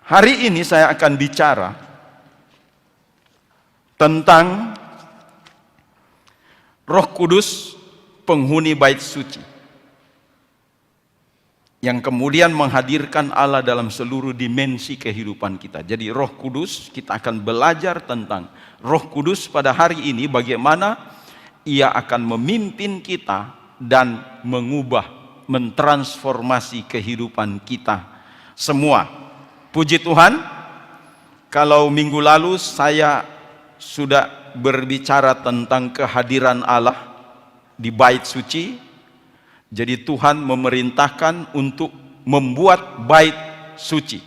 Hari ini saya akan bicara tentang Roh Kudus, penghuni bait suci, yang kemudian menghadirkan Allah dalam seluruh dimensi kehidupan kita. Jadi Roh Kudus, kita akan belajar tentang Roh Kudus pada hari ini, bagaimana Ia akan memimpin kita dan mengubah, mentransformasi kehidupan kita semua. Puji Tuhan, kalau minggu lalu saya sudah berbicara tentang kehadiran Allah di bait suci. Jadi Tuhan memerintahkan untuk membuat bait suci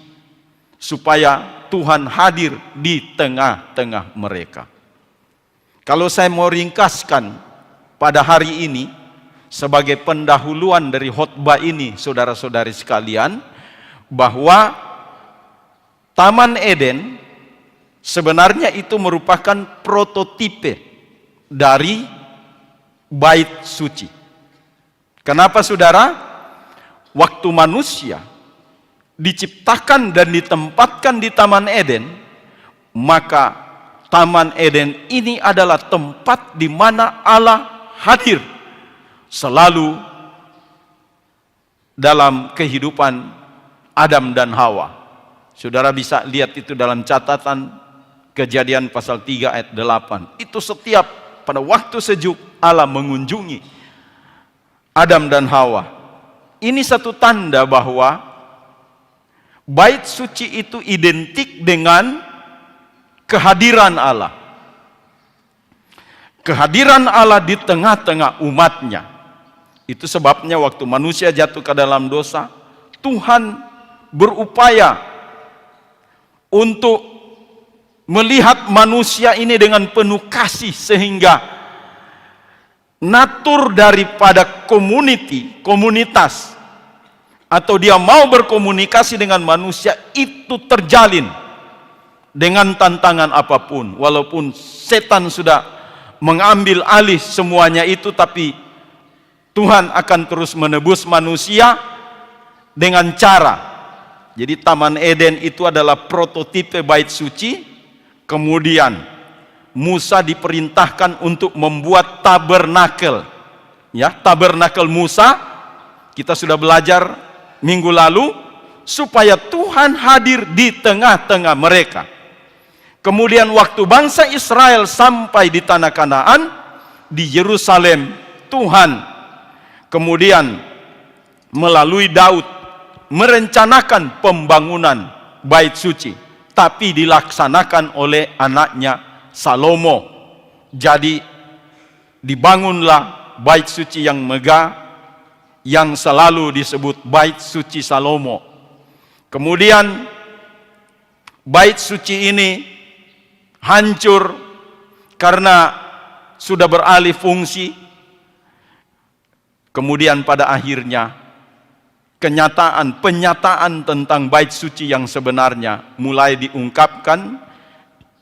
supaya Tuhan hadir di tengah-tengah mereka. Kalau saya mau ringkaskan pada hari ini sebagai pendahuluan dari khotbah ini, saudara-saudari sekalian, bahwa Taman Eden sebenarnya itu merupakan prototipe dari bait suci. Kenapa, saudara? Waktu manusia diciptakan dan ditempatkan di Taman Eden, maka Taman Eden ini adalah tempat di mana Allah hadir selalu dalam kehidupan Adam dan Hawa. Saudara bisa lihat itu dalam catatan Kejadian pasal 3 ayat 8. Itu setiap pada waktu sejuk Allah mengunjungi Adam dan Hawa. Ini satu tanda bahwa bait suci itu identik dengan kehadiran Allah. Kehadiran Allah di tengah-tengah umatnya. Itu sebabnya waktu manusia jatuh ke dalam dosa, Tuhan berupaya untuk melihat manusia ini dengan penuh kasih, sehingga natur daripada komunitas, atau dia mau berkomunikasi dengan manusia itu terjalin dengan tantangan apapun. Walaupun setan sudah mengambil alih semuanya itu, tapi Tuhan akan terus menebus manusia dengan cara. Jadi Taman Eden itu adalah prototipe bait suci. Kemudian Musa diperintahkan untuk membuat tabernakel. Ya, tabernakel Musa kita sudah belajar minggu lalu, supaya Tuhan hadir di tengah-tengah mereka. Kemudian waktu bangsa Israel sampai di tanah Kanaan, di Yerusalem, Tuhan kemudian melalui Daud merencanakan pembangunan bait suci, tapi dilaksanakan oleh anaknya Salomo. Jadi dibangunlah bait suci yang megah, yang selalu disebut bait suci Salomo. Kemudian bait suci ini hancur karena sudah beralih fungsi. Kemudian pada akhirnya penyataan tentang bait suci yang sebenarnya mulai diungkapkan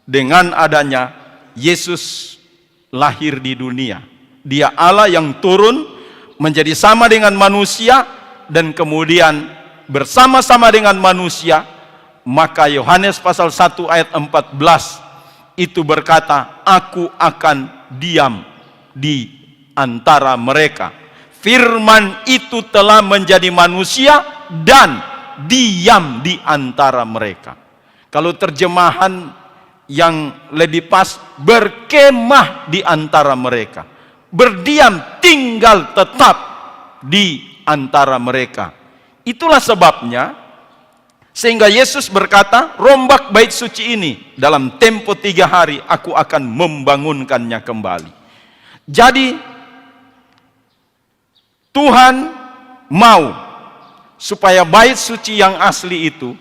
dengan adanya Yesus lahir di dunia. Dia Allah yang turun menjadi sama dengan manusia, dan kemudian bersama-sama dengan manusia, maka Yohanes pasal 1 ayat 14 itu berkata, aku akan diam di antara mereka. Firman itu telah menjadi manusia dan diam di antara mereka. Kalau terjemahan yang lebih pas, berkemah di antara mereka, berdiam, tinggal tetap di antara mereka. Itulah sebabnya sehingga Yesus berkata, rombak bait suci ini dalam tempo 3 hari aku akan membangunkannya kembali. Jadi Tuhan mau supaya bait suci yang asli itu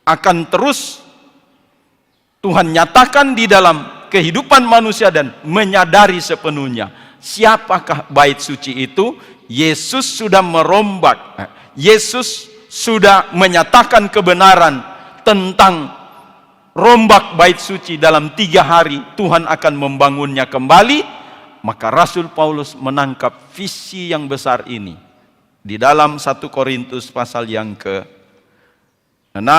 akan terus Tuhan nyatakan di dalam kehidupan manusia dan menyadari sepenuhnya siapakah bait suci itu. Yesus sudah merombak, Yesus sudah menyatakan kebenaran tentang rombak bait suci dalam 3 hari Tuhan akan membangunnya kembali. maka Rasul Paulus menangkap visi yang besar ini di dalam 1 Korintus pasal yang ke-6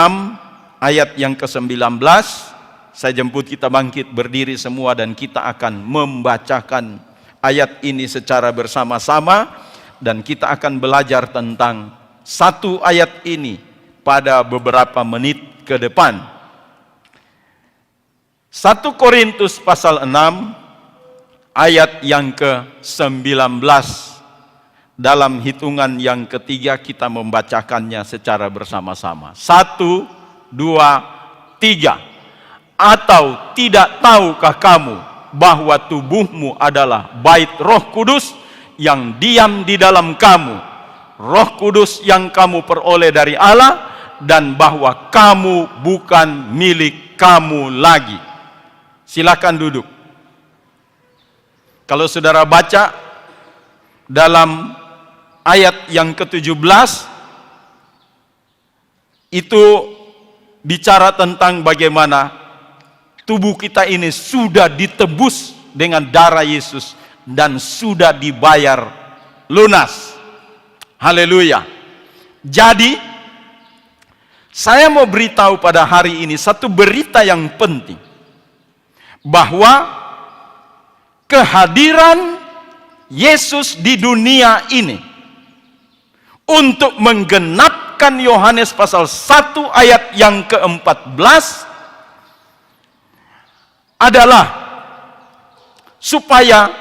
ayat yang ke-19. Saya jemput kita bangkit berdiri semua dan kita akan membacakan ayat ini secara bersama-sama, dan kita akan belajar tentang satu ayat ini pada beberapa menit ke depan. 1 Korintus pasal 6 ayat yang ke-19. Dalam hitungan yang ketiga kita membacakannya secara bersama-sama. 1, 2, 3. Atau tidak tahukah kamu bahwa tubuhmu adalah bait Roh Kudus yang diam di dalam kamu, Roh Kudus yang kamu peroleh dari Allah, dan bahwa kamu bukan milik kamu lagi. Silakan duduk. Kalau saudara baca dalam ayat yang ke-17, itu bicara tentang bagaimana tubuh kita ini sudah ditebus dengan darah Yesus dan sudah dibayar lunas. Haleluya. Jadi, saya mau beritahu pada hari ini satu berita yang penting, bahwa kehadiran Yesus di dunia ini untuk menggenapkan Yohanes pasal 1 ayat yang ke-14 adalah supaya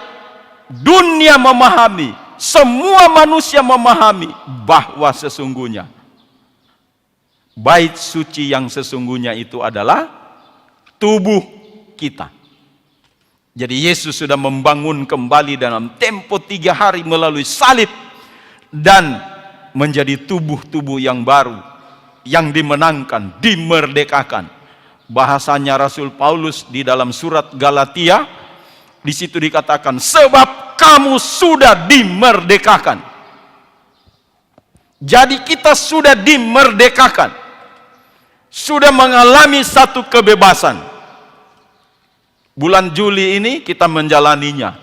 dunia memahami, semua manusia memahami bahwa sesungguhnya bait suci yang sesungguhnya itu adalah tubuh kita. Jadi Yesus sudah membangun kembali dalam tempo 3 hari melalui salib dan menjadi tubuh-tubuh yang baru, yang dimenangkan, dimerdekakan. Bahasanya Rasul Paulus di dalam surat Galatia, di situ dikatakan, sebab kamu sudah dimerdekakan. Jadi kita sudah dimerdekakan, sudah mengalami satu kebebasan. Bulan Juli ini kita menjalaninya.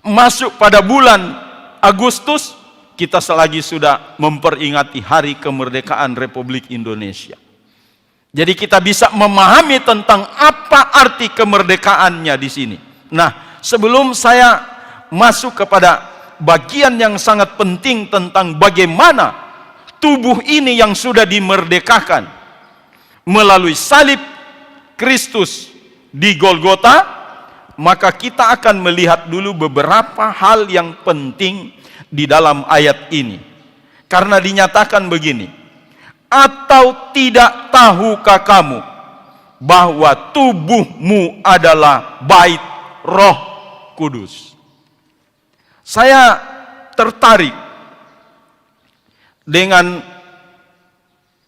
Masuk pada bulan Agustus, kita selagi sudah memperingati hari kemerdekaan Republik Indonesia. Jadi kita bisa memahami tentang apa arti kemerdekaannya di sini. Nah, sebelum saya masuk kepada bagian yang sangat penting tentang bagaimana tubuh ini yang sudah dimerdekakan melalui salib Kristus di Golgota, maka kita akan melihat dulu beberapa hal yang penting di dalam ayat ini. Karena dinyatakan begini, atau tidak tahukah kamu bahwa tubuhmu adalah bait Roh Kudus. Saya tertarik dengan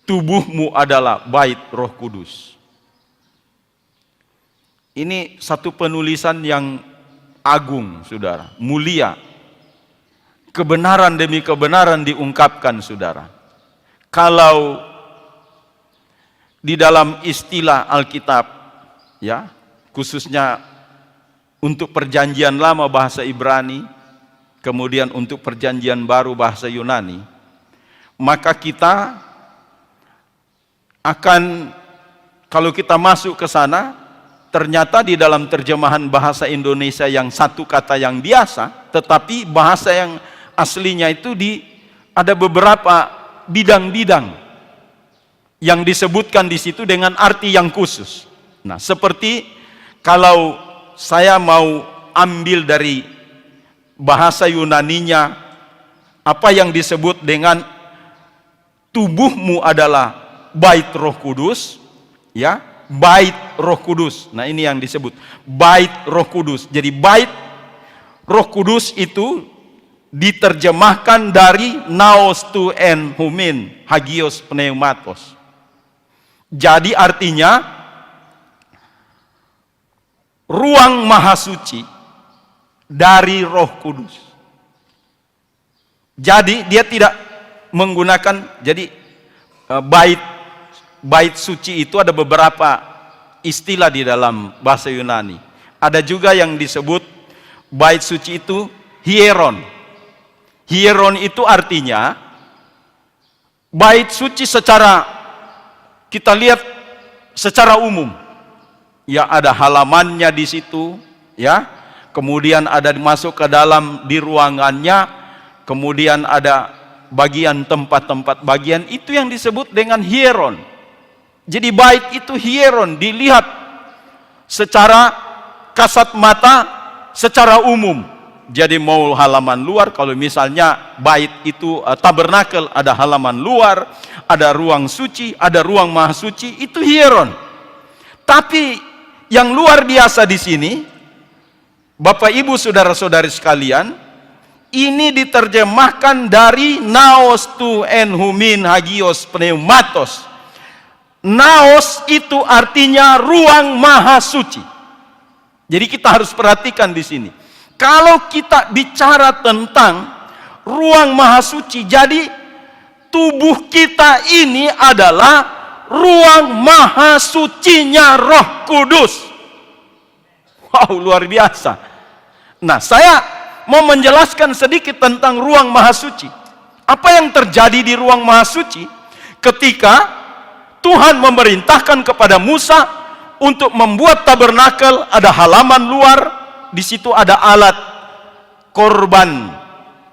tubuhmu adalah bait Roh Kudus. Ini satu penulisan yang agung, saudara, mulia. Kebenaran demi kebenaran diungkapkan, saudara. Kalau di dalam istilah Alkitab, ya, khususnya untuk perjanjian lama bahasa Ibrani, kemudian untuk perjanjian baru bahasa Yunani, maka kita akan, kalau kita masuk ke sana, ternyata di dalam terjemahan bahasa Indonesia yang satu kata yang biasa, tetapi bahasa yang aslinya itu ada beberapa bidang-bidang yang disebutkan di situ dengan arti yang khusus. Nah, seperti kalau saya mau ambil dari bahasa Yunaninya, apa yang disebut dengan tubuhmu adalah bait Roh Kudus, ya, bait Roh Kudus. Nah, ini yang disebut bait Roh Kudus. Jadi bait Roh Kudus itu diterjemahkan dari naos tu en humin, hagios pneumatos. Jadi artinya ruang maha suci dari Roh Kudus. Jadi dia tidak menggunakan, jadi bait suci itu ada beberapa istilah di dalam bahasa Yunani. Ada juga yang disebut bait suci itu hieron. Hieron itu artinya bait suci secara, kita lihat secara umum. Ya, ada halamannya di situ, ya. Kemudian ada masuk ke dalam di ruangannya, kemudian ada bagian tempat-tempat bagian itu yang disebut dengan hieron. Jadi bait itu hieron, dilihat secara kasat mata, secara umum. Jadi mau halaman luar, kalau misalnya bait itu tabernakel, ada halaman luar, ada ruang suci, ada ruang maha suci, itu hieron. Tapi yang luar biasa di sini, Bapak Ibu saudara-saudari sekalian, ini diterjemahkan dari naos tu en humin hagios pneumatos. Naos itu artinya ruang maha suci. Jadi kita harus perhatikan di sini. Kalau kita bicara tentang ruang maha suci, jadi tubuh kita ini adalah ruang maha sucinya Roh Kudus. Wow, luar biasa. Nah, saya mau menjelaskan sedikit tentang ruang maha suci. Apa yang terjadi di ruang maha suci ketika Tuhan memerintahkan kepada Musa untuk membuat tabernakel, ada halaman luar, di situ ada alat korban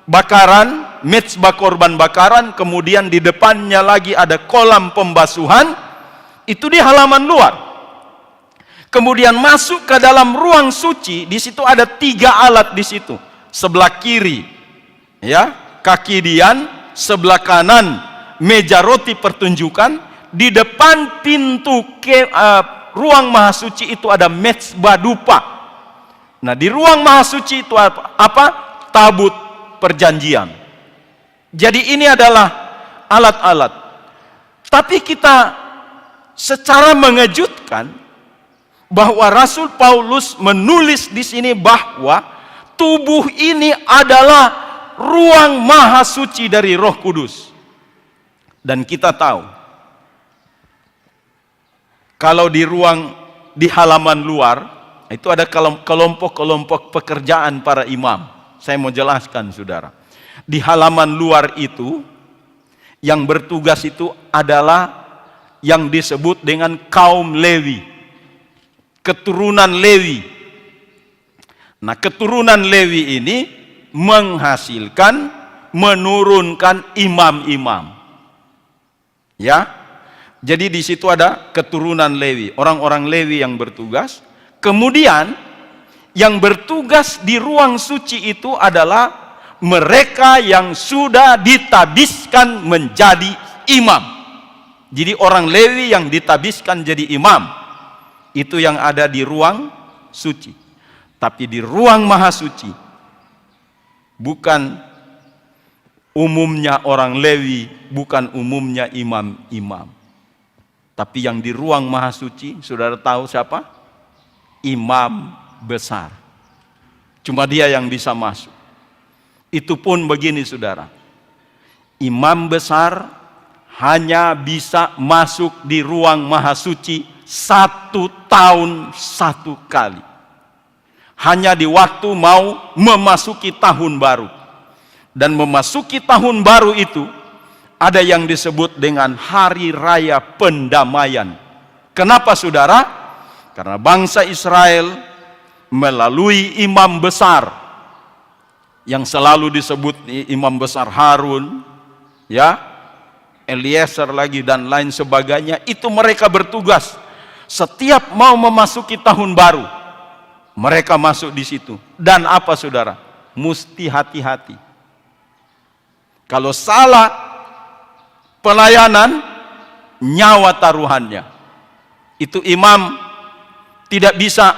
bakaran, mezbah korban bakaran, kemudian di depannya lagi ada kolam pembasuhan, itu di halaman luar. Kemudian masuk ke dalam ruang suci, di situ ada 3 alat di situ. Sebelah kiri, ya, kaki dian, sebelah kanan meja roti pertunjukan, di depan pintu ruang maha suci itu ada mezbah dupa. Nah, di ruang maha suci itu apa? Tabut perjanjian. Jadi ini adalah alat-alat. Tapi kita secara mengejutkan bahwa Rasul Paulus menulis di sini bahwa tubuh ini adalah ruang maha suci dari Roh Kudus. Dan kita tahu kalau di halaman luar itu ada kelompok-kelompok pekerjaan para imam. Saya mau jelaskan, saudara. Di halaman luar itu, yang bertugas itu adalah yang disebut dengan kaum Lewi. Keturunan Lewi. Nah, keturunan Lewi ini menghasilkan, menurunkan imam-imam. Ya. Jadi di situ ada keturunan Lewi, orang-orang Lewi yang bertugas. Kemudian yang bertugas di ruang suci itu adalah mereka yang sudah ditabiskan menjadi imam. Jadi orang Lewi yang ditabiskan jadi imam, itu yang ada di ruang suci. Tapi di ruang maha suci, bukan umumnya orang Lewi, bukan umumnya imam-imam. Tapi yang di ruang maha suci, saudara tahu siapa? Imam besar. Cuma dia yang bisa masuk. Itu pun begini, saudara. Imam besar hanya bisa masuk di ruang maha suci 1 tahun 1 kali. Hanya di waktu mau memasuki tahun baru. Dan memasuki tahun baru itu ada yang disebut dengan hari raya pendamaian. Kenapa, saudara? Karena bangsa Israel melalui imam besar yang selalu disebut imam besar Harun, ya, Eliezer lagi dan lain sebagainya, itu mereka bertugas setiap mau memasuki tahun baru. Mereka masuk di situ. Dan apa, saudara? Mesti hati-hati. Kalau salah pelayanan, nyawa taruhannya. Itu imam tidak bisa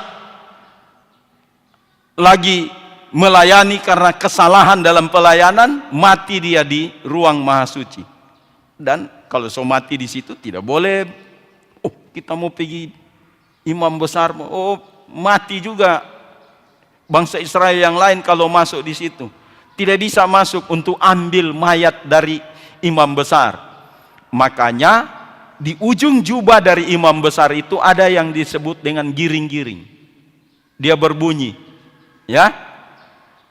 lagi melayani karena kesalahan dalam pelayanan, mati dia di ruang maha suci. Dan kalau so mati di situ tidak boleh, oh kita mau pergi imam besar, oh mati juga bangsa Israel yang lain kalau masuk di situ. Tidak bisa masuk untuk ambil mayat dari imam besar. Makanya di ujung jubah dari imam besar itu ada yang disebut dengan giring-giring. Dia berbunyi, ya.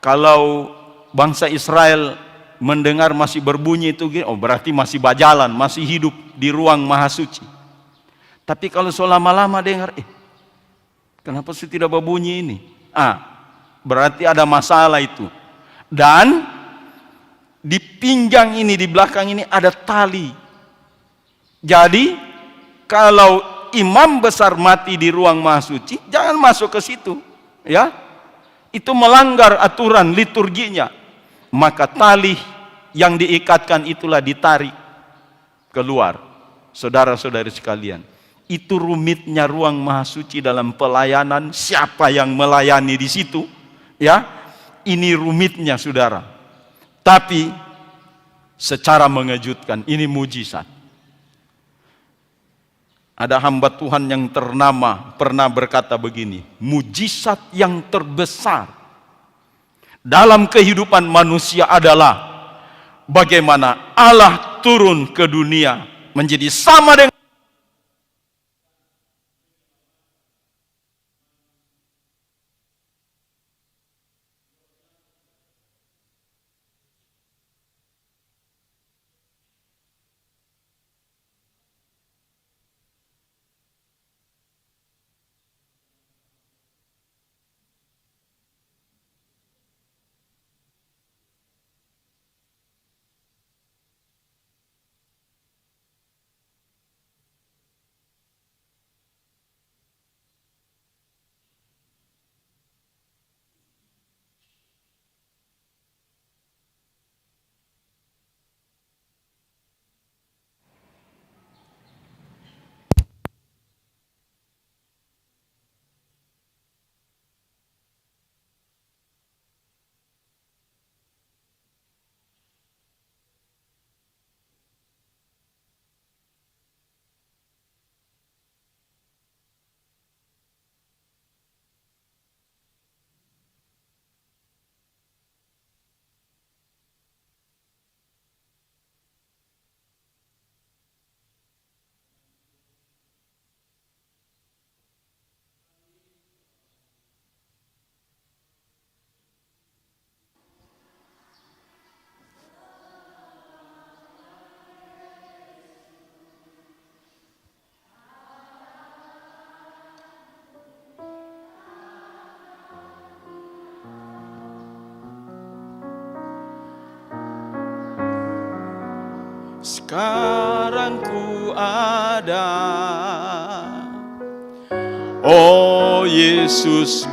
Kalau bangsa Israel mendengar masih berbunyi itu, oh berarti masih berjalan, masih hidup di ruang maha suci. Tapi kalau selama-lama dengar, kenapa sih tidak berbunyi ini? Berarti ada masalah itu. Dan di pinggang ini, di belakang ini ada tali. Jadi kalau imam besar mati di ruang maha suci, jangan masuk ke situ, ya. Itu melanggar aturan liturginya. Maka tali yang diikatkan itulah ditarik keluar. Saudara-saudari sekalian, itu rumitnya ruang maha suci dalam pelayanan. Siapa yang melayani di situ, ya? Ini rumitnya, saudara. Tapi secara mengejutkan, ini mujizat. Ada hamba Tuhan yang ternama pernah berkata begini, mujizat yang terbesar dalam kehidupan manusia adalah bagaimana Allah turun ke dunia menjadi sama dengan sekarang ku ada. Oh Yesusku,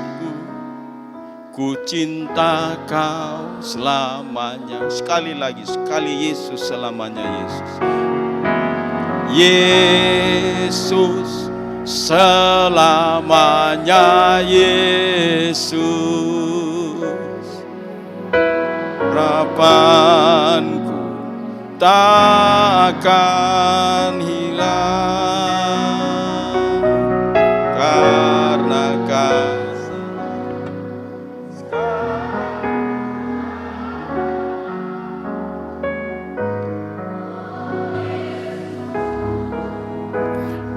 ku cinta kau selamanya. Sekali lagi, sekali Yesus selamanya Yesus. Yesus selamanya Yesus. Harapanku takkan hilang karena kasih.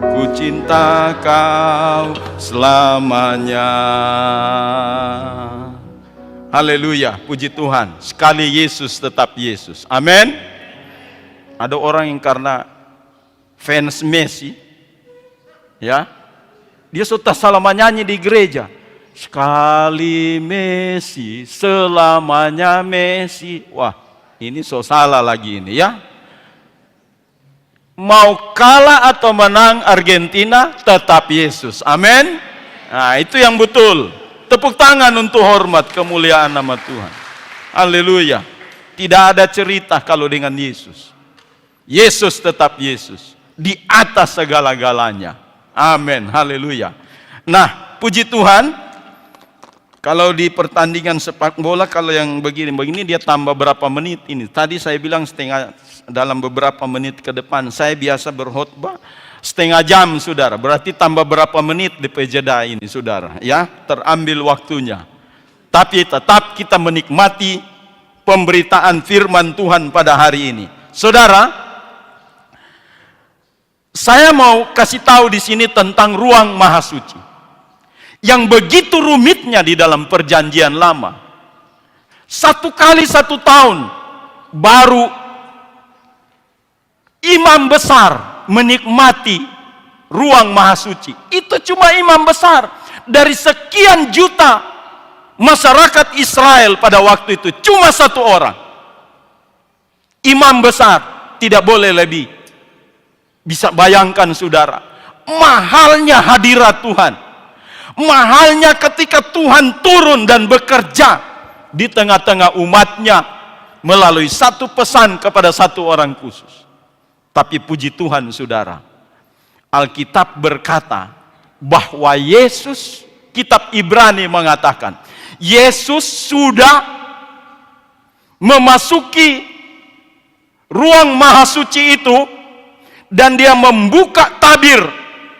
Ku cinta kau selamanya. Haleluya, puji Tuhan. Sekali Yesus tetap Yesus. Amin. Ada orang yang karena fans Messi, ya, dia sudah selama nyanyi di gereja. Sekali Messi, selamanya Messi. Wah, ini so salah lagi ini, ya. Mau kalah atau menang Argentina, tetap Yesus. Amin. Nah, itu yang betul. Tepuk tangan untuk hormat kemuliaan nama Tuhan. Haleluya. Tidak ada cerita kalau dengan Yesus. Yesus tetap Yesus. Di atas segala-galanya. Amin. Haleluya. Nah, puji Tuhan. Kalau di pertandingan sepak bola, kalau yang begini-begini dia tambah berapa menit ini. Tadi saya bilang dalam beberapa menit ke depan. Saya biasa berkhotbah setengah jam, saudara. Berarti tambah berapa menit di jeda ini, saudara. Ya, terambil waktunya. Tapi tetap kita menikmati pemberitaan firman Tuhan pada hari ini. Saudara, saya mau kasih tahu di sini tentang ruang maha suci. Yang begitu rumitnya di dalam perjanjian lama. 1 kali 1 tahun baru imam besar menikmati ruang maha suci. Itu cuma imam besar dari sekian juta masyarakat Israel pada waktu itu, cuma 1 orang. Imam besar, tidak boleh lebih. Bisa bayangkan saudara, mahalnya hadirat Tuhan. Mahalnya ketika Tuhan turun dan bekerja di tengah-tengah umatnya melalui satu pesan kepada 1 orang khusus. Tapi puji Tuhan saudara, Alkitab berkata bahwa Yesus, kitab Ibrani mengatakan, Yesus sudah memasuki ruang maha suci itu dan dia membuka tabir.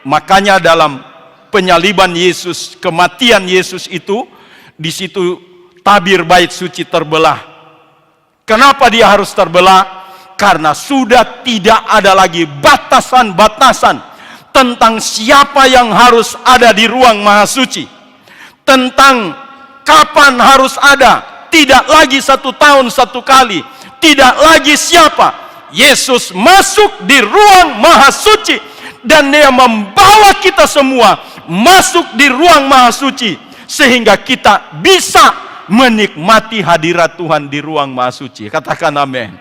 Makanya dalam penyaliban Yesus, kematian Yesus itu, di situ tabir bait suci terbelah. Kenapa dia harus terbelah? Karena sudah tidak ada lagi batasan-batasan tentang siapa yang harus ada di ruang maha suci, tentang kapan harus ada. Tidak lagi 1 tahun 1 kali, tidak lagi siapa. Yesus masuk di ruang maha suci dan dia membawa kita semua masuk di ruang maha suci sehingga kita bisa menikmati hadirat Tuhan di ruang maha suci. Katakan amin.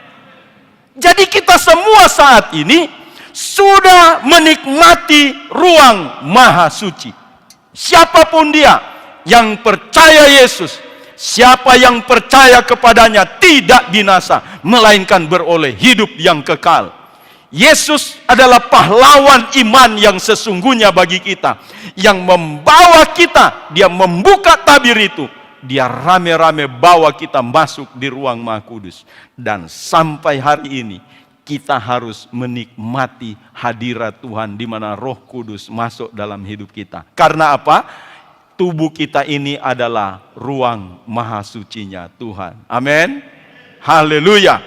Jadi kita semua saat ini sudah menikmati ruang maha suci. Siapapun dia yang percaya Yesus, siapa yang percaya kepadanya tidak binasa, melainkan beroleh hidup yang kekal. Yesus adalah pahlawan iman yang sesungguhnya bagi kita, yang membawa kita, dia membuka tabir itu, dia rame-rame bawa kita masuk di ruang Maha Kudus. Dan sampai hari ini kita harus menikmati hadirat Tuhan di mana Roh Kudus masuk dalam hidup kita. Karena apa? Tubuh kita ini adalah ruang maha sucinya Tuhan. Amin. Haleluya.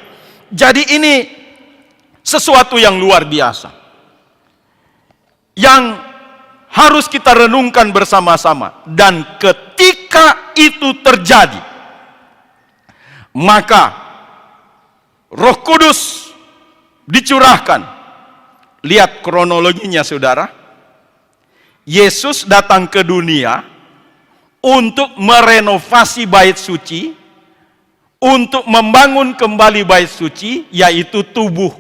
Jadi ini sesuatu yang luar biasa, yang harus kita renungkan bersama-sama. Dan ketika itu terjadi, maka Roh Kudus dicurahkan. Lihat kronologinya saudara. Yesus datang ke dunia untuk merenovasi bait suci, untuk membangun kembali bait suci, yaitu tubuh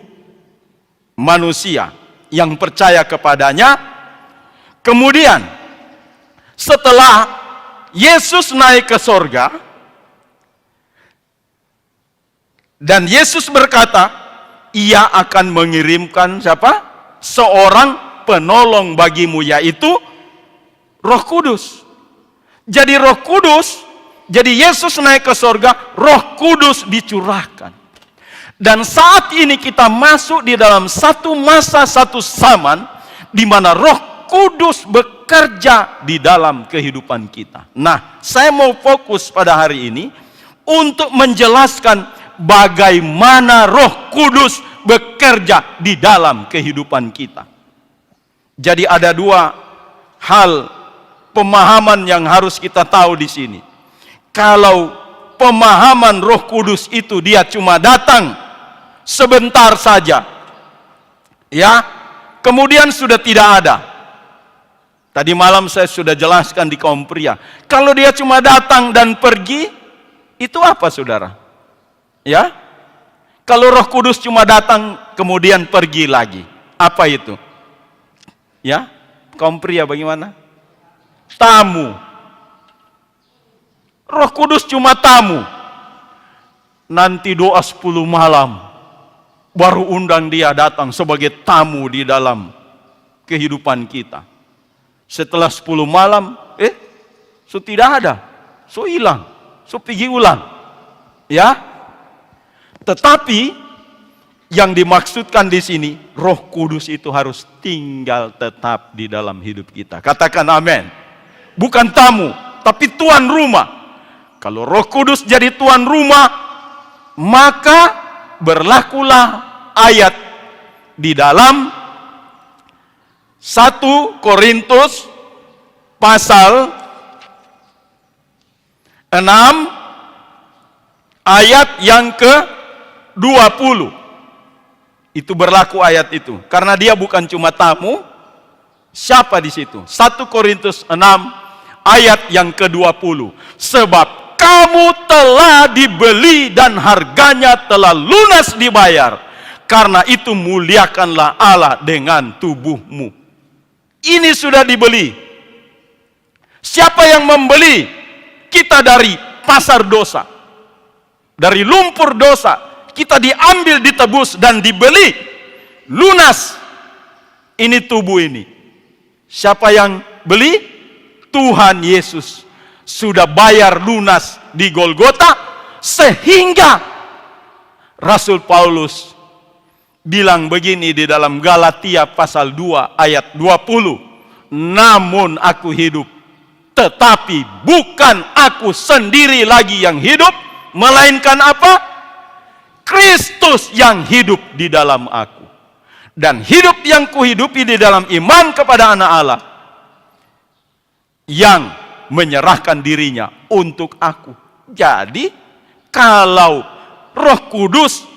manusia yang percaya kepadanya. Kemudian setelah Yesus naik ke sorga, dan Yesus berkata, ia akan mengirimkan siapa? Seorang penolong bagimu, yaitu Roh Kudus. Jadi Roh Kudus, jadi Yesus naik ke sorga, Roh Kudus dicurahkan. Dan saat ini kita masuk di dalam satu masa, satu zaman, di mana Roh Kudus bekerja di dalam kehidupan kita. Nah, saya mau fokus pada hari ini untuk menjelaskan bagaimana Roh Kudus bekerja di dalam kehidupan kita. Jadi ada 2 hal pemahaman yang harus kita tahu di sini. Kalau pemahaman Roh Kudus itu dia cuma datang sebentar saja, ya, kemudian sudah tidak ada. Tadi malam saya sudah jelaskan di kaum pria. Kalau dia cuma datang dan pergi, itu apa saudara? Ya, kalau Roh Kudus cuma datang kemudian pergi lagi, apa itu? Ya, kaum pria bagaimana? Tamu. Roh Kudus cuma tamu. Nanti doa 10 malam baru undang dia datang sebagai tamu di dalam kehidupan kita. Setelah 10 malam, so tidak ada, so hilang, so pergi ulang. Ya. Tetapi yang dimaksudkan di sini, Roh Kudus itu harus tinggal tetap di dalam hidup kita. Katakan amin. Bukan tamu, tapi tuan rumah. Kalau Roh Kudus jadi tuan rumah, maka berlakulah ayat di dalam 1 Korintus pasal 6 ayat yang ke-20. Itu berlaku ayat itu. Karena dia bukan cuma tamu. Siapa di situ? 1 Korintus 6 ayat yang ke-20. Sebab kamu telah dibeli dan harganya telah lunas dibayar. Karena itu muliakanlah Allah dengan tubuhmu. Ini sudah dibeli. Siapa yang membeli kita dari pasar dosa? Dari lumpur dosa. Kita diambil, ditebus, dan dibeli. Lunas. Ini tubuh ini. Siapa yang beli? Tuhan Yesus. Sudah bayar lunas di Golgota. Sehingga Rasul Paulus bilang begini di dalam Galatia pasal 2 ayat 20. Namun aku hidup, tetapi bukan aku sendiri lagi yang hidup, melainkan apa? Kristus yang hidup di dalam aku. Dan hidup yang kuhidupi di dalam iman kepada anak Allah yang menyerahkan dirinya untuk aku. Jadi kalau Roh Kudus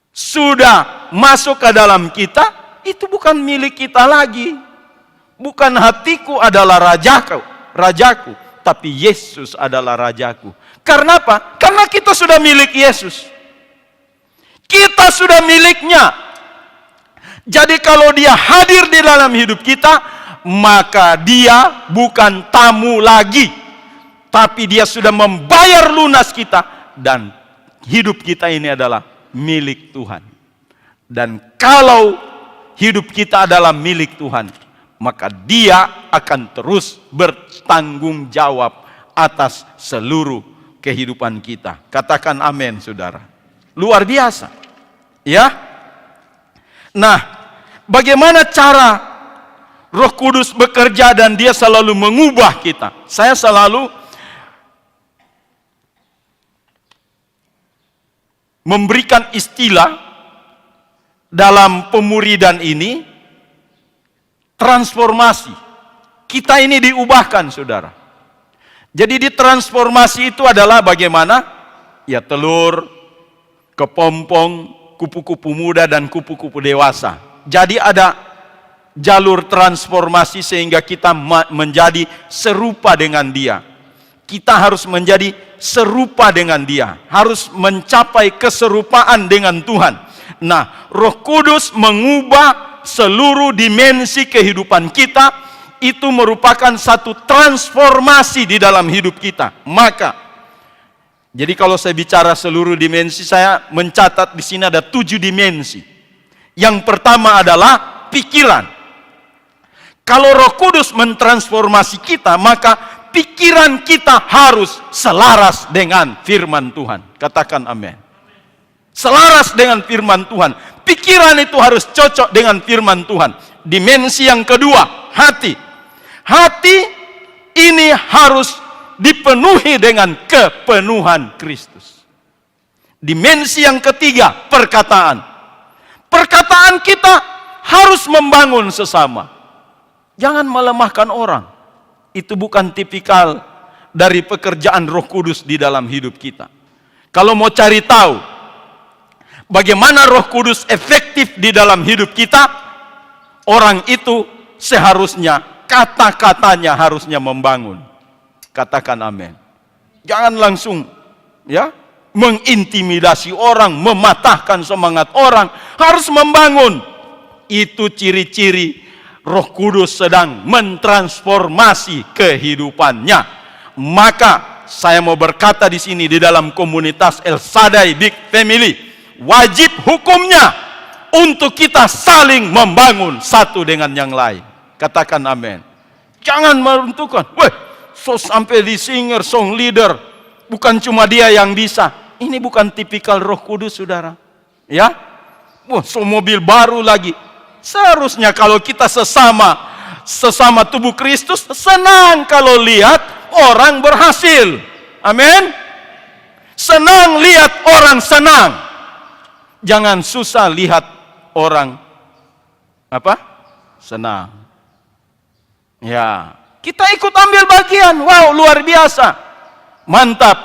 sudah masuk ke dalam kita, itu bukan milik kita lagi. Bukan hatiku adalah rajaku, tapi Yesus adalah rajaku. Karena apa? Karena kita sudah milik Yesus. Kita sudah miliknya. Jadi kalau dia hadir di dalam hidup kita, maka dia bukan tamu lagi, tapi dia sudah membayar lunas kita, dan hidup kita ini adalah milik Tuhan. Dan kalau hidup kita adalah milik Tuhan, maka dia akan terus bertanggung jawab atas seluruh kehidupan kita. Katakan amin, saudara. Luar biasa. Ya. Nah, bagaimana cara Roh Kudus bekerja dan dia selalu mengubah kita? Saya selalu memberikan istilah dalam pemuridan ini, transformasi. Kita ini diubahkan, saudara. Jadi ditransformasi itu adalah bagaimana? Ya, telur, kepompong, kupu-kupu muda, dan kupu-kupu dewasa. Jadi ada jalur transformasi sehingga kita menjadi serupa dengan dia. Kita harus menjadi serupa dengan dia. Harus mencapai keserupaan dengan Tuhan. Nah, Roh Kudus mengubah seluruh dimensi kehidupan kita. Itu merupakan satu transformasi di dalam hidup kita. Maka, jadi kalau saya bicara seluruh dimensi, saya mencatat di sini ada 7 dimensi. Yang pertama adalah pikiran. Kalau Roh Kudus mentransformasi kita, maka pikiran kita harus selaras dengan firman Tuhan. Katakan amin. Selaras dengan firman Tuhan. Pikiran itu harus cocok dengan firman Tuhan. Dimensi yang kedua, hati. Hati ini harus dipenuhi dengan kepenuhan Kristus. Dimensi yang ketiga, perkataan. Perkataan kita harus membangun sesama. Jangan melemahkan orang. Itu bukan tipikal dari pekerjaan Roh Kudus di dalam hidup kita. Kalau mau cari tahu bagaimana Roh Kudus efektif di dalam hidup kita, orang itu seharusnya kata-katanya harusnya membangun. Katakan amin. Jangan langsung ya mengintimidasi orang, mematahkan semangat orang. Harus membangun. Itu ciri-ciri Roh Kudus sedang mentransformasi kehidupannya. Maka saya mau berkata di sini di dalam komunitas El Shaddai Big Family, wajib hukumnya untuk kita saling membangun satu dengan yang lain. Katakan amin. Jangan meruntuhkan. Weh, so sampai di singer, song leader, bukan cuma dia yang bisa. Ini bukan tipikal Roh Kudus, saudara. Ya, wah, so mobil baru lagi. Seharusnya kalau kita sesama tubuh Kristus, senang kalau lihat orang berhasil. Amin. Senang lihat orang senang. Jangan susah lihat orang apa? Senang. Ya, kita ikut ambil bagian. Wow, luar biasa. Mantap.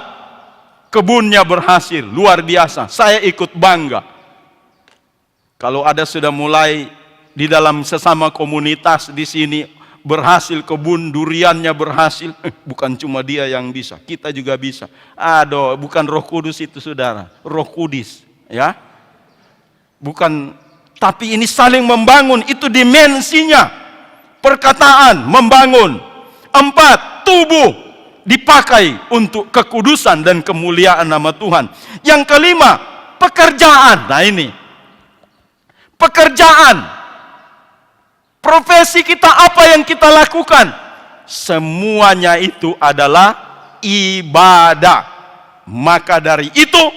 kebunnya berhasil, luar biasa. Saya ikut bangga. Kalau ada sudah mulai di dalam sesama komunitas di sini berhasil, kebun duriannya berhasil, bukan cuma dia yang bisa, kita juga bisa. Aduh, bukan Roh Kudus itu saudara, Roh Kudus, ya. Bukan, tapi ini saling membangun, itu dimensinya. Perkataan membangun. 4, tubuh dipakai untuk kekudusan dan kemuliaan nama Tuhan. Yang kelima, pekerjaan. Nah ini, pekerjaan. Profesi kita, apa yang kita lakukan, semuanya itu adalah ibadah. Maka dari itu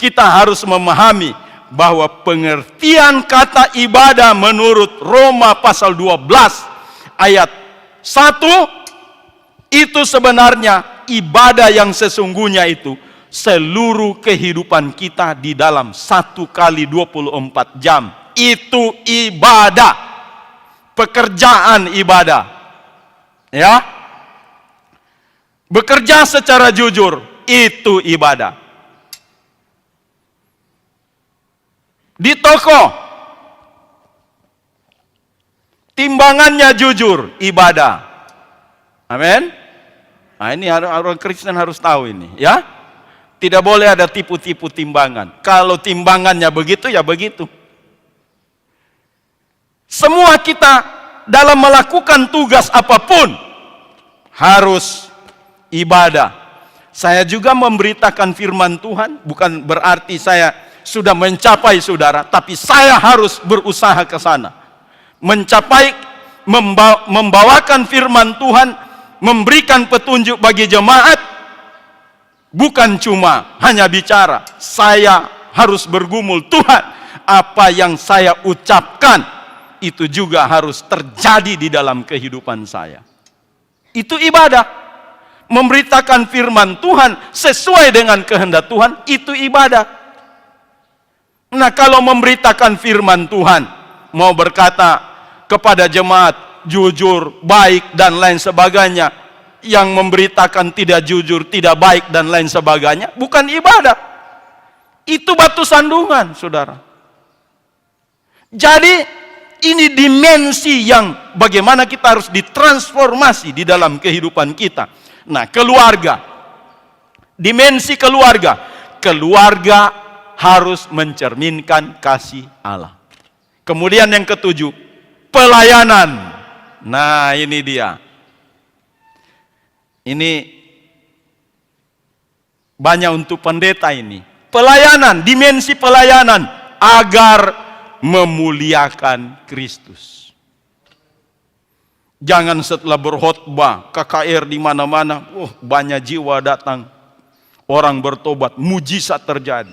kita harus memahami bahwa pengertian kata ibadah menurut Roma pasal 12 ayat 1 itu sebenarnya ibadah yang sesungguhnya itu seluruh kehidupan kita di dalam 1 kali 24 jam. Itu ibadah, pekerjaan ibadah. Ya, bekerja secara jujur itu ibadah. Di toko, timbangannya jujur, ibadah. Amin. Nah ini orang Kristen harus tahu ini, ya. Tidak boleh ada tipu-tipu timbangan. Kalau timbangannya begitu, ya begitu. Semua kita dalam melakukan tugas apapun harus ibadah. Saya juga memberitakan firman Tuhan, bukan berarti saya sudah mencapai saudara, tapi saya harus berusaha ke sana. Mencapai, membawakan firman Tuhan, memberikan petunjuk bagi jemaat, bukan cuma hanya bicara. Saya harus bergumul, Tuhan, apa yang saya ucapkan, itu juga harus terjadi di dalam kehidupan saya. Itu ibadah. Memberitakan firman Tuhan sesuai dengan kehendak Tuhan, itu ibadah. Nah kalau memberitakan firman Tuhan, mau berkata kepada jemaat jujur, baik dan lain sebagainya, yang memberitakan tidak jujur, tidak baik dan lain sebagainya, bukan ibadah. Itu batu sandungan, saudara. Jadi ini dimensi yang bagaimana kita harus ditransformasi di dalam kehidupan kita. Nah, keluarga, dimensi keluarga, keluarga harus mencerminkan kasih Allah. Kemudian yang ketujuh, pelayanan. Nah ini dia. Ini banyak untuk pendeta ini. Pelayanan, dimensi pelayanan agar memuliakan Kristus. Jangan setelah berkhotbah KKR di mana-mana, banyak jiwa datang, orang bertobat, mujizat terjadi.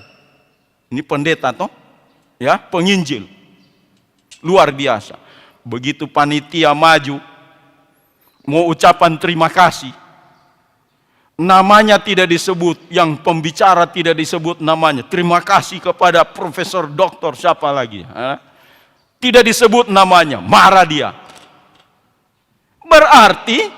Ini pendeta toh, ya, penginjil, luar biasa. Begitu panitia maju, mau ucapan terima kasih, namanya tidak disebut, yang pembicara tidak disebut namanya. Terima kasih kepada Profesor Doktor siapa lagi, tidak disebut namanya, marah dia. Berarti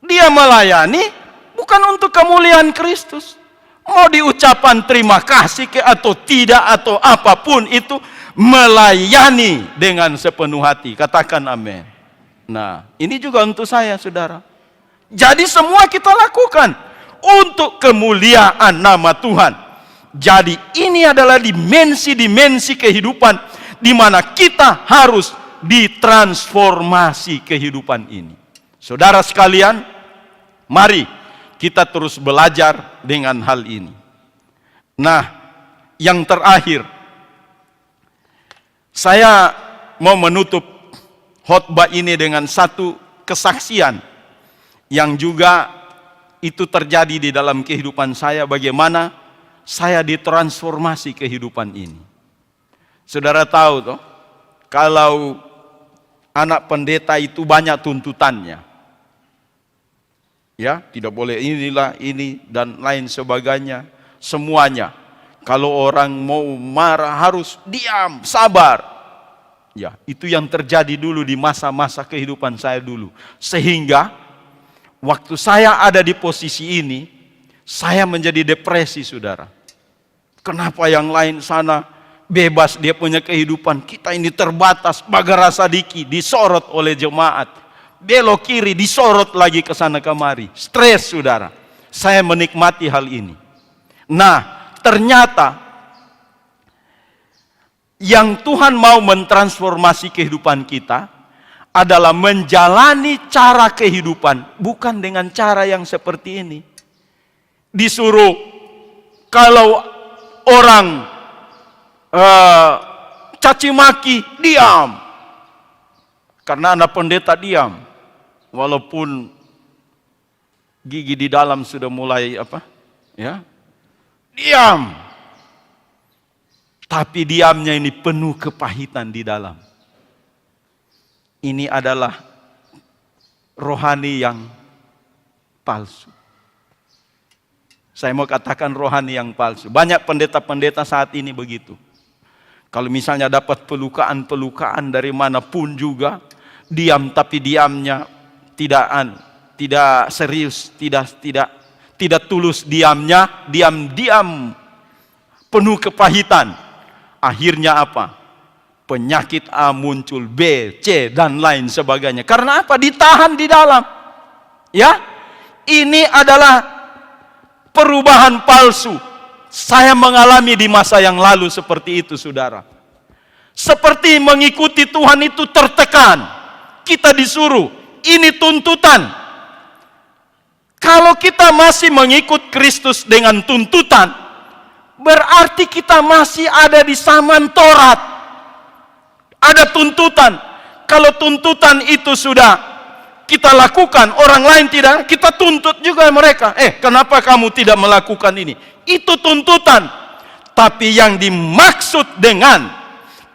dia melayani bukan untuk kemuliaan Kristus. Mau diucapan terima kasih ke atau tidak atau apapun itu, melayani dengan sepenuh hati. Katakan amin. Nah ini juga untuk saya saudara. Jadi semua kita lakukan untuk kemuliaan nama Tuhan. Jadi ini adalah dimensi-dimensi kehidupan di mana kita harus ditransformasi kehidupan ini. Saudara sekalian, mari kita terus belajar dengan hal ini. Nah, yang terakhir, saya mau menutup khotbah ini dengan satu kesaksian yang juga itu terjadi di dalam kehidupan saya, bagaimana saya ditransformasi kehidupan ini. Saudara tahu toh, kalau anak pendeta itu banyak tuntutannya. Ya, tidak boleh inilah ini dan lain sebagainya, semuanya. Kalau orang mau marah harus diam, sabar. Ya, itu yang terjadi dulu di masa-masa kehidupan saya dulu. Sehingga waktu saya ada di posisi ini, Saya menjadi depresi, saudara. Kenapa yang lain sana bebas dia punya kehidupan, kita ini terbatas, Bagara Sadiki disorot oleh jemaat, belok kiri disorot lagi ke sana kemari, stres, saudara. Saya menikmati hal ini. Nah, ternyata yang Tuhan mau mentransformasi kehidupan kita adalah menjalani cara kehidupan bukan dengan cara yang seperti ini. Disuruh kalau orang caci maki, diam. Karena anak pendeta diam. Walaupun gigi di dalam sudah mulai diam. Tapi diamnya ini penuh kepahitan di dalam. Ini adalah rohani yang palsu. Saya mau katakan rohani yang palsu. Banyak pendeta-pendeta saat ini begitu. Kalau misalnya dapat pelukaan-pelukaan dari manapun juga, diam, tapi diamnya tidak serius, tidak tulus diamnya, diam penuh kepahitan. Akhirnya apa? Penyakit A muncul, B, C dan lain sebagainya. Karena apa? Ditahan di dalam. Ya, ini adalah perubahan palsu. Saya mengalami di masa yang lalu seperti itu, saudara. Seperti mengikuti Tuhan itu tertekan. Kita disuruh, ini tuntutan. Kalau kita masih mengikut Kristus dengan tuntutan, berarti kita masih ada di zaman Taurat. Ada tuntutan. Kalau tuntutan itu sudah kita lakukan, orang lain tidak, kita tuntut juga mereka. Kenapa kamu tidak melakukan ini? Itu tuntutan. Tapi yang dimaksud dengan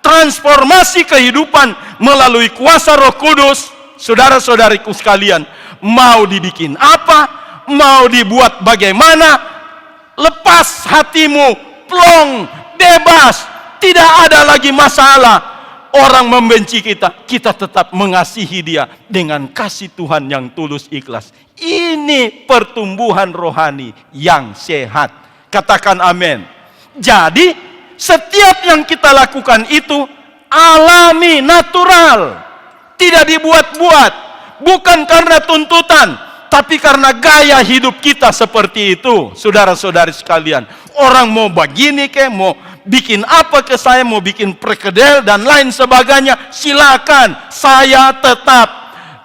transformasi kehidupan melalui kuasa Roh Kudus, saudara-saudariku sekalian, mau dibikin apa, mau dibuat bagaimana, lepas hatimu, plong, bebas, tidak ada lagi masalah. Orang membenci kita, kita tetap mengasihi dia dengan kasih Tuhan yang tulus ikhlas. Ini pertumbuhan rohani yang sehat. Katakan amin. Jadi setiap yang kita lakukan itu alami, natural, tidak dibuat-buat, bukan karena tuntutan, tapi karena gaya hidup kita seperti itu. Saudara-saudari sekalian, orang mau begini ke, mau bikin apa ke saya, mau bikin perkedel dan lain sebagainya, silakan. Saya tetap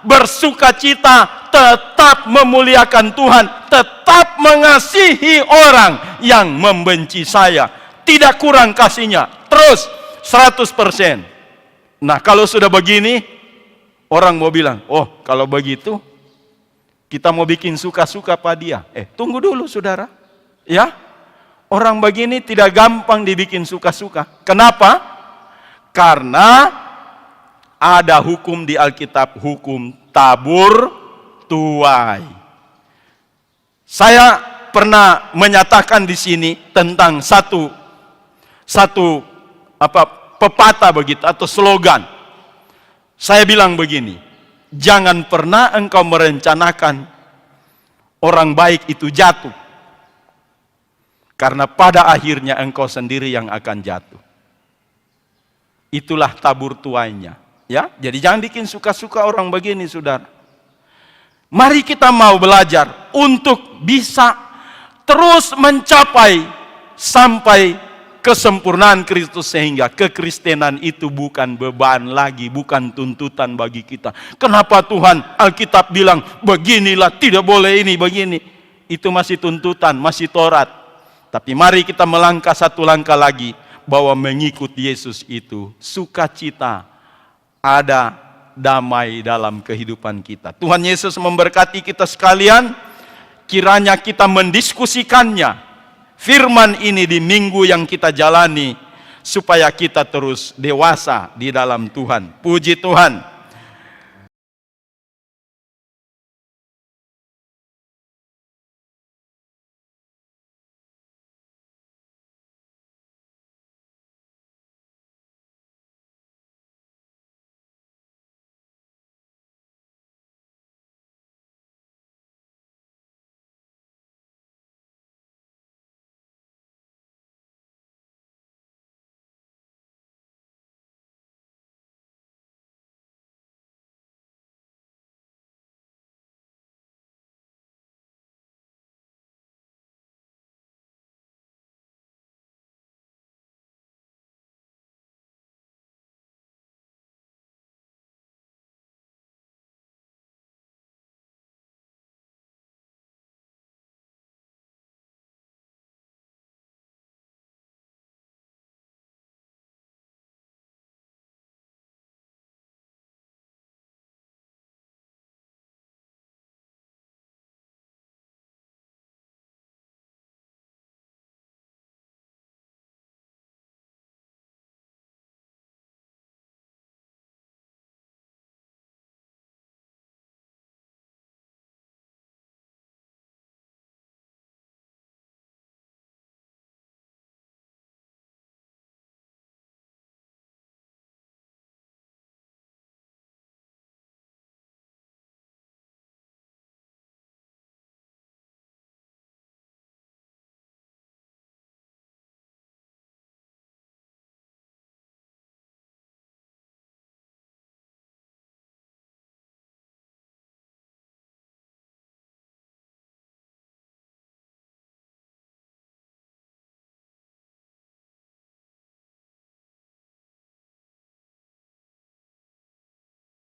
bersuka cita, tetap memuliakan Tuhan, tetap mengasihi orang yang membenci saya, tidak kurang kasihnya, terus 100%. Nah, kalau sudah begini, orang mau bilang, oh kalau begitu kita mau bikin suka-suka pada dia. Tunggu dulu, saudara, ya. Orang begini tidak gampang dibikin suka-suka. Kenapa? Karena ada hukum di Alkitab, hukum tabur tuai. Saya pernah menyatakan di sini tentang satu pepatah begitu atau slogan. Saya bilang begini, jangan pernah engkau merencanakan orang baik itu jatuh. Karena pada akhirnya engkau sendiri yang akan jatuh. Itulah tabur tuainya. Ya, jadi jangan bikin suka-suka orang begini, saudara. Mari kita mau belajar untuk bisa terus mencapai sampai kesempurnaan Kristus, sehingga kekristenan itu bukan beban lagi, bukan tuntutan bagi kita. Kenapa Tuhan Alkitab bilang beginilah, tidak boleh ini, begini. Itu masih tuntutan, masih Taurat. Tapi mari kita melangkah satu langkah lagi, bahwa mengikut Yesus itu sukacita, ada damai dalam kehidupan kita. Tuhan Yesus memberkati kita sekalian. Kiranya kita mendiskusikannya, firman ini di minggu yang kita jalani, supaya kita terus dewasa di dalam Tuhan. Puji Tuhan.